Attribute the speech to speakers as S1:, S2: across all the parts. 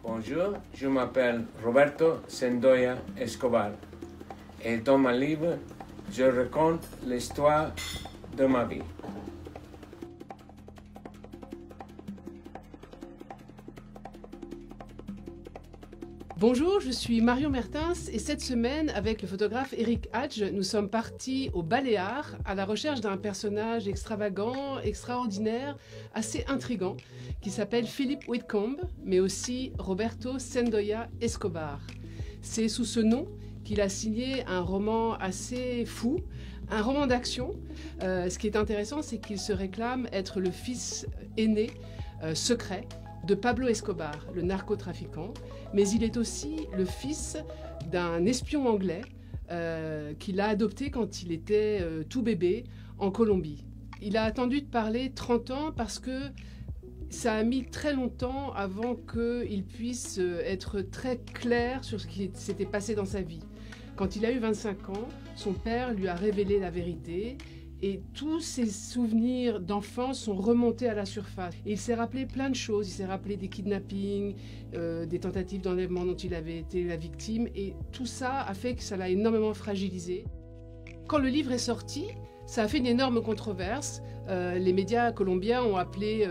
S1: Bonjour, je m'appelle Roberto Sendoya Escobar et dans mon livre, je raconte l'histoire de ma vie.
S2: Bonjour, je suis Marion Mertens et cette semaine, avec le photographe Eric Hadj, nous sommes partis aux Baléares à la recherche d'un personnage extravagant, extraordinaire, assez intrigant, qui s'appelle Philip Whitcomb, mais aussi Roberto Sendoya Escobar. C'est sous ce nom qu'il a signé un roman assez fou, un roman d'action. Ce qui est intéressant, c'est qu'il se réclame être le fils aîné, secret, de Pablo Escobar, le narcotrafiquant, mais il est aussi le fils d'un espion anglais qu'il a adopté quand il était tout bébé en Colombie. Il a attendu de parler 30 ans parce que ça a mis très longtemps avant qu'il puisse être très clair sur ce qui s'était passé dans sa vie. Quand il a eu 25 ans, son père lui a révélé la vérité et tous ses souvenirs d'enfance sont remontés à la surface. Et il s'est rappelé plein de choses. Il s'est rappelé des kidnappings, des tentatives d'enlèvement dont il avait été la victime. Et tout ça a fait que ça l'a énormément fragilisé. Quand le livre est sorti, ça a fait une énorme controverse. Les médias colombiens ont appelé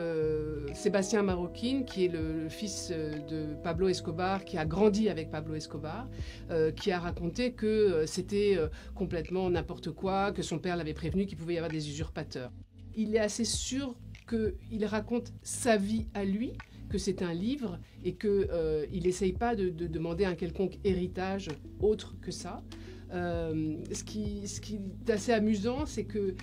S2: Sébastien Marroquín, qui est le fils de Pablo Escobar, qui a grandi avec Pablo Escobar, qui a raconté que c'était complètement n'importe quoi, que son père l'avait prévenu qu'il pouvait y avoir des usurpateurs. Il est assez sûr qu'il raconte sa vie à lui, que c'est un livre et qu'il n'essaye pas de demander un quelconque héritage autre que ça. Ce qui est assez amusant, c'est que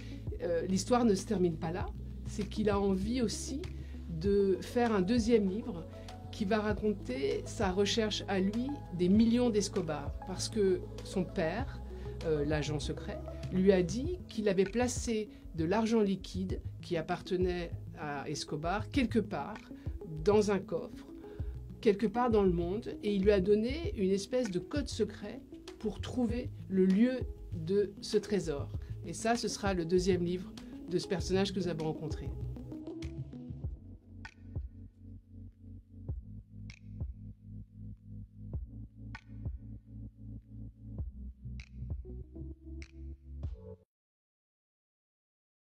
S2: l'histoire ne se termine pas là. C'est qu'il a envie aussi de faire un deuxième livre qui va raconter sa recherche à lui des millions d'Escobar. Parce que son père, l'agent secret, lui a dit qu'il avait placé de l'argent liquide qui appartenait à Escobar quelque part dans un coffre, quelque part dans le monde, et il lui a donné une espèce de code secret pour trouver le lieu de ce trésor. Et ça, ce sera le deuxième livre de ce personnage que nous avons rencontré.